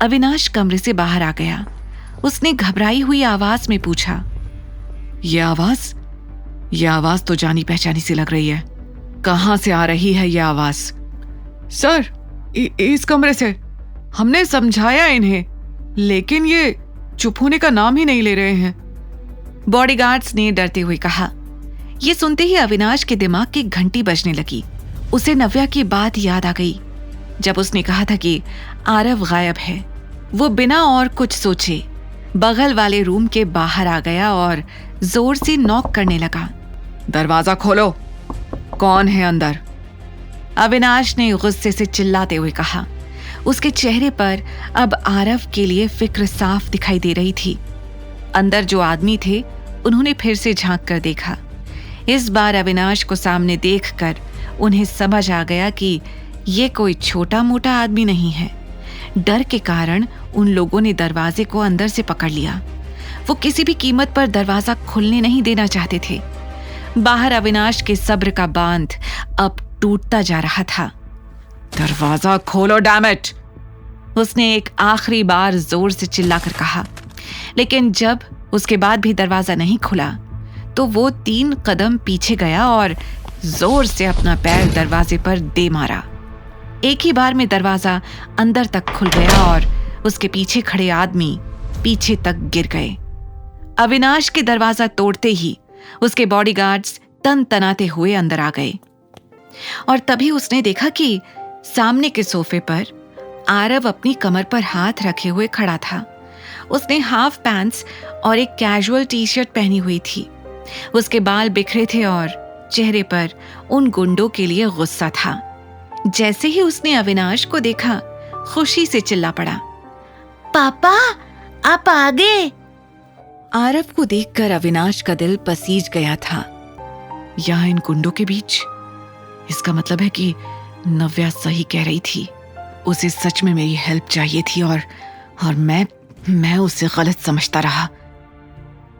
अविनाश कमरे से बाहर आ गया। उसने घबराई हुई आवाज में पूछा, ये आवाज तो जानी पहचानी सी लग रही है। कहां से आ रही है ये आवाज? सर, इस कमरे से। हमने समझाया इन्हें, लेकिन ये चुप होने का नाम ही नहीं ले रहे हैं, बॉडीगार्ड्स ने डरते हुए कहा। ये सुनते ही अविनाश के दिमाग की घंटी बजने लगी। उसे नव्या की बात याद आ गई जब उसने कहा था कि आरव गायब है। वो बिना और कुछ सोचे बगल वाले रूम के बाहर आ गया और जोर से नॉक करने लगा। दरवाजा खोलो, कौन है अंदर? अविनाश ने गुस्से से चिल्लाते हुए कहा। उसके चेहरे पर अब आरव के लिए फिक्र साफ दिखाई दे रही थी। अंदर जो आदमी थे उन्होंने फिर से झांक कर देखा। इस बार अविनाश को सामने देखकर उन्हें समझ आ गया कि ये कोई छोटा मोटा आदमी नहीं है। डर के कारण उन लोगों ने दरवाजे को अंदर से पकड़ लिया। वो किसी भी कीमत पर दरवाजा खुलने नहीं देना चाहते थे। बाहर अविनाश के सब्र का बांध अब टूटता जा रहा था। दरवाजा खोलो डैम इट! उसने एक आखिरी बार जोर से चिल्लाकर कहा। लेकिन जब उसके बाद भी दरवाजा नहीं खुला तो वो 3 कदम पीछे गया और जोर से अपना पैर दरवाजे पर दे मारा। एक ही बार में दरवाजा अंदर तक खुल गया और उसके पीछे खड़े आदमी पीछे तक गिर गए। अविनाश के दरवाजा तोड़ते ही उसके बॉडीगार्ड्स तन तनाते हुए अंदर आ गए और तभी उसने देखा कि सामने के सोफे पर आरव अपनी कमर पर हाथ रखे हुए खड़ा था। उसने हाफ पैंट्स और एक कैजुअल टी शर्ट पहनी हुई थी। उसके बाल बिखरे थे और चेहरे पर उन गुंडों के लिए गुस्सा था। जैसे ही उसने अविनाश को देखा, खुशी से चिल्ला पड़ा, पापा, आप आ गए। आरव को देखकर अविनाश का दिल पसीज गया था। यहाँ इन गुंडों के बीच, इसका मतलब है कि नव्या सही कह रही थी। उसे सच में मेरी हेल्प चाहिए थी और मैं उसे गलत समझता रहा।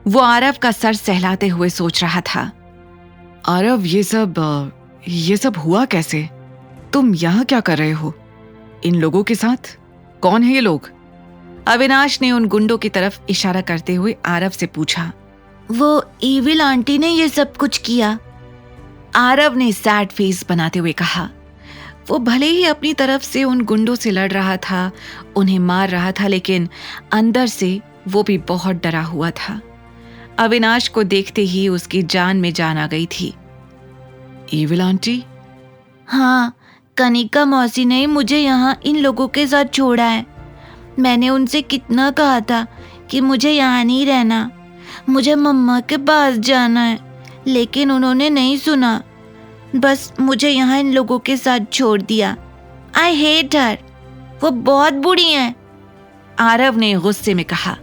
वो आरव का सर सहलाते हुए सोच रहा था। आरव, ये सब हुआ कैसे? तुम यहाँ क्या कर रहे हो इन लोगों के साथ? कौन है ये लोग? अविनाश ने उन गुंडों की तरफ इशारा करते हुए आरव से पूछा। वो ईविल आंटी ने ये सब कुछ किया, आरव ने सैड फेस बनाते हुए कहा। वो भले ही अपनी तरफ से उन गुंडों से लड़ रहा था, उन्हें मार रहा था, लेकिन अंदर से वो भी बहुत डरा हुआ था। अविनाश को देखते ही उसकी जान में जान आ गई थी। Evil aunty? हाँ, कनिका मौसी ने मुझे यहाँ इन लोगों के साथ छोड़ा है। मैंने उनसे कितना कहा था कि मुझे यहाँ नहीं रहना, मुझे मम्मा के पास जाना है, लेकिन उन्होंने नहीं सुना। बस मुझे यहाँ इन लोगों के साथ छोड़ दिया। आई हेट हर, वो बहुत बुरी हैं, आरव ने गुस्से में कहा।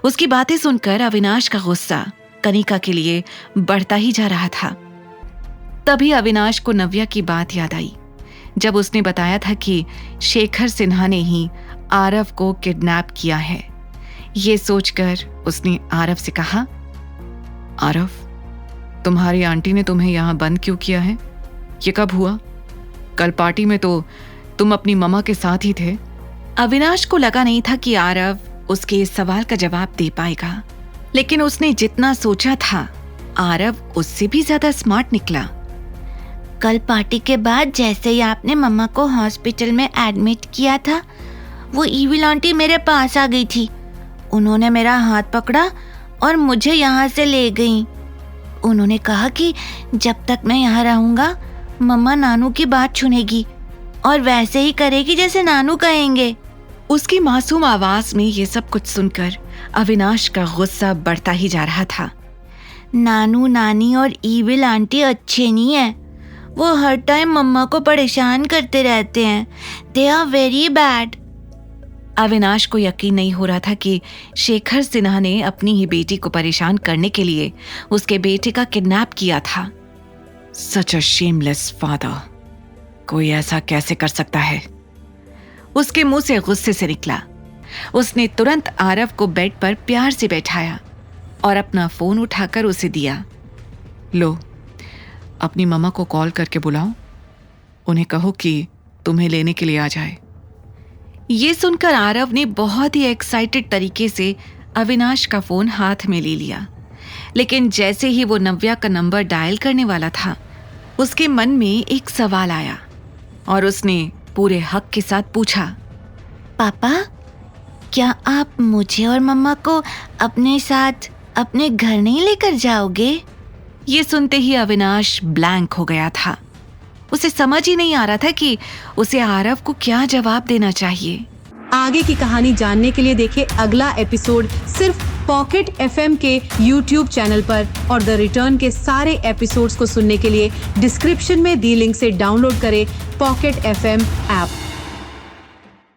उसकी बातें सुनकर अविनाश का गुस्सा कनिका के लिए बढ़ता ही जा रहा था। तभी अविनाश को नव्या की बात याद आई, जब उसने बताया था कि शेखर सिन्हा ने ही आरव को किडनैप किया है। ये सोचकर उसने आरव से कहा, आरव, तुम्हारी आंटी ने तुम्हें यहाँ बंद क्यों किया है? ये कब हुआ? कल पार्टी में तो तुम अपनी मम्मा के साथ ही थे। अविनाश को लगा नहीं था कि आरव उसके इस सवाल का जवाब दे पाएगा, लेकिन उसने जितना सोचा था आरव उससे भी ज्यादा स्मार्ट निकला। कल पार्टी के बाद जैसे ही आपने मम्मा को हॉस्पिटल में एडमिट किया था, वो ईविल आंटी मेरे पास आ गई थी। उन्होंने मेरा हाथ पकड़ा और मुझे यहाँ से ले गई। उन्होंने कहा कि जब तक मैं यहाँ रहूँगा मम्मा नानू की बात सुनेगी और वैसे ही करेगी जैसे नानू कहेंगे। उसकी मासूम आवाज में ये सब कुछ सुनकर अविनाश का गुस्सा बढ़ता ही जा रहा था। नानू, नानी और ईविल आंटी अच्छे नहीं है। वो हर टाइम मम्मा को परेशान करते रहते हैं। They are very bad. Avinash को यकीन नहीं हो रहा था कि शेखर सिन्हा ने अपनी ही बेटी को परेशान करने के लिए उसके बेटे का किडनैप किया था। सच अ शेमलेस फादर। कोई ऐसा कैसे कर सकता है? उसके मुंह से गुस्से से निकला। उसने तुरंत आरव को बेड पर प्यार से बैठाया और अपना फोन उठाकर उसे दिया। लो, अपनी मम्मा को कॉल करके बुलाओ, उन्हें कहो कि तुम्हें लेने के लिए आ जाए। ये सुनकर आरव ने बहुत ही एक्साइटेड तरीके से अविनाश का फोन हाथ में ले लिया, लेकिन जैसे ही वो नव्या का नंबर डायल करने वाला था, उसके मन में एक सवाल आया और उसने पूरे हक के साथ पूछा, पापा, क्या आप मुझे और मम्मा को अपने साथ अपने घर नहीं लेकर जाओगे? ये सुनते ही अविनाश ब्लैंक हो गया था। उसे समझ ही नहीं आ रहा था कि उसे आरव को क्या जवाब देना चाहिए। आगे की कहानी जानने के लिए देखें अगला एपिसोड सिर्फ पॉकेट FM के YouTube चैनल पर, और द रिटर्न के सारे एपिसोड्स को सुनने के लिए डिस्क्रिप्शन में दी लिंक से डाउनलोड करें पॉकेट FM ऐप।